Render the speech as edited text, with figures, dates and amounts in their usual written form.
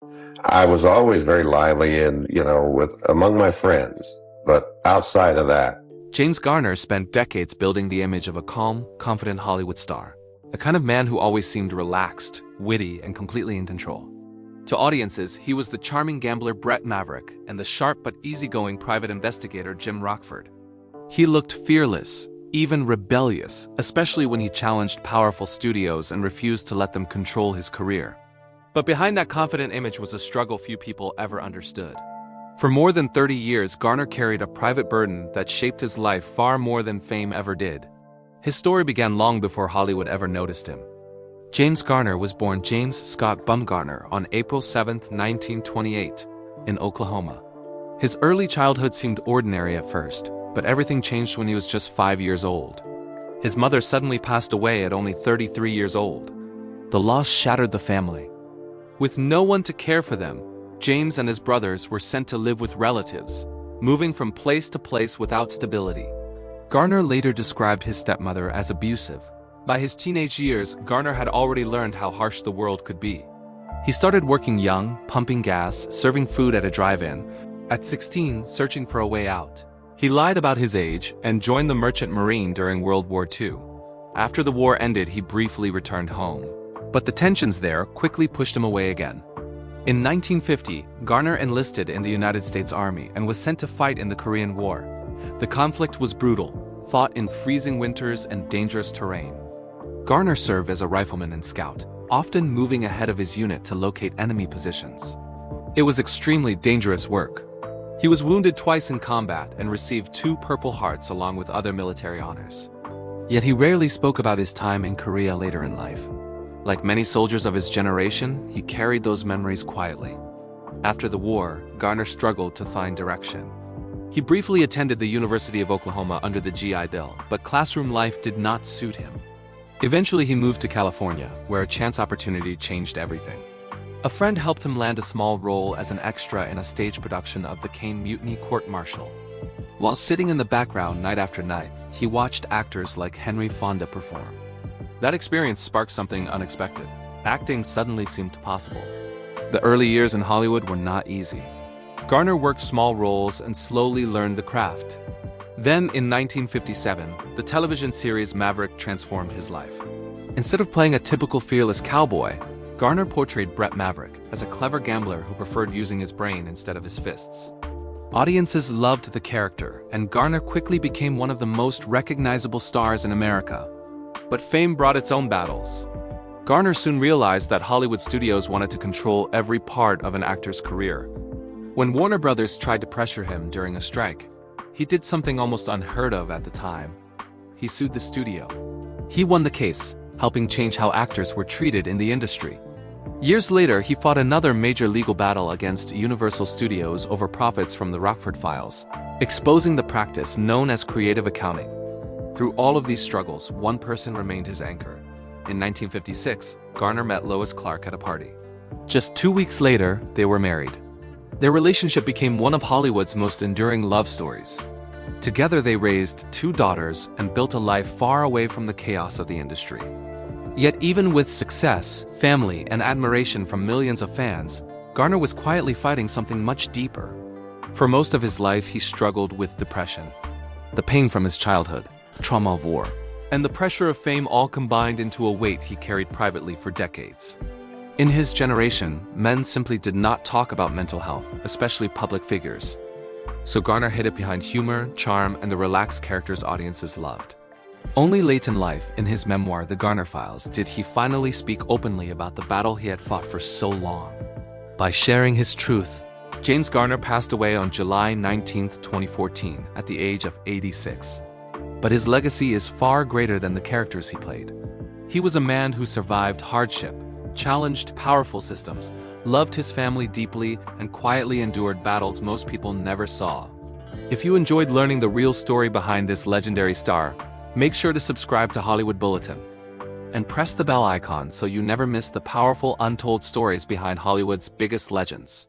I was always very lively and, with among my friends, but outside of that, James Garner spent decades building the image of a calm, confident Hollywood star, a kind of man who always seemed relaxed, witty, and completely in control. To audiences, he was the charming gambler Brett Maverick and the sharp but easygoing private investigator Jim Rockford. He looked fearless, even rebellious, especially when he challenged powerful studios and refused to let them control his career. But behind that confident image was a struggle few people ever understood. For more than 30 years, Garner carried a private burden that shaped his life far more than fame ever did. His story began long before Hollywood ever noticed him. James Garner was born James Scott Bumgarner on April 7, 1928, in Oklahoma. His early childhood seemed ordinary at first, but everything changed when he was just 5 years old. His mother suddenly passed away at only 33 years old. The loss shattered the family. With no one to care for them, James and his brothers were sent to live with relatives, moving from place to place without stability. Garner later described his stepmother as abusive. By his teenage years, Garner had already learned how harsh the world could be. He started working young, pumping gas, serving food at a drive-in. At 16, searching for a way out. He lied about his age and joined the Merchant Marine during World War II. After the war ended, he briefly returned home. But the tensions there quickly pushed him away again. In 1950, Garner enlisted in the United States Army and was sent to fight in the Korean War. The conflict was brutal, fought in freezing winters and dangerous terrain. Garner served as a rifleman and scout, often moving ahead of his unit to locate enemy positions. It was extremely dangerous work. He was wounded twice in combat and received 2 Purple Hearts along with other military honors. Yet he rarely spoke about his time in Korea later in life. Like many soldiers of his generation, he carried those memories quietly. After the war, Garner struggled to find direction. He briefly attended the University of Oklahoma under the GI Bill, but classroom life did not suit him. Eventually he moved to California, where a chance opportunity changed everything. A friend helped him land a small role as an extra in a stage production of the Caine Mutiny court-martial. While sitting in the background night after night, he watched actors like Henry Fonda perform. That experience sparked something unexpected. Acting suddenly seemed possible. The early years in Hollywood were not easy. Garner worked small roles and slowly learned the craft. Then, in 1957, the television series Maverick transformed his life. Instead of playing a typical fearless cowboy, Garner portrayed Brett Maverick as a clever gambler who preferred using his brain instead of his fists. Audiences loved the character, and Garner quickly became one of the most recognizable stars in America. But fame brought its own battles. Garner soon realized that Hollywood studios wanted to control every part of an actor's career. When Warner Brothers tried to pressure him during a strike, he did something almost unheard of at the time. He sued the studio. He won the case, helping change how actors were treated in the industry. Years later, he fought another major legal battle against Universal Studios over profits from the Rockford files, exposing the practice known as creative accounting. Through all of these struggles, one person remained his anchor. In 1956, Garner met Lois Clark at a party. Just 2 weeks later, they were married. Their relationship became one of Hollywood's most enduring love stories. Together they raised 2 daughters and built a life far away from the chaos of the industry. Yet even with success, family, and admiration from millions of fans, Garner was quietly fighting something much deeper. For most of his life, he struggled with depression. The pain from his childhood, the trauma of war, and the pressure of fame all combined into a weight he carried privately for decades. In his generation, men simply did not talk about mental health, especially public figures. So Garner hid it behind humor, charm, and the relaxed characters audiences loved. Only late in life, in his memoir, The Garner Files, did he finally speak openly about the battle he had fought for so long. By sharing his truth, James Garner passed away on July 19, 2014, at the age of 86. But his legacy is far greater than the characters he played. He was a man who survived hardship, challenged powerful systems, loved his family deeply, and quietly endured battles most people never saw. If you enjoyed learning the real story behind this legendary star, make sure to subscribe to Hollywood Bulletin and press the bell icon so you never miss the powerful untold stories behind Hollywood's biggest legends.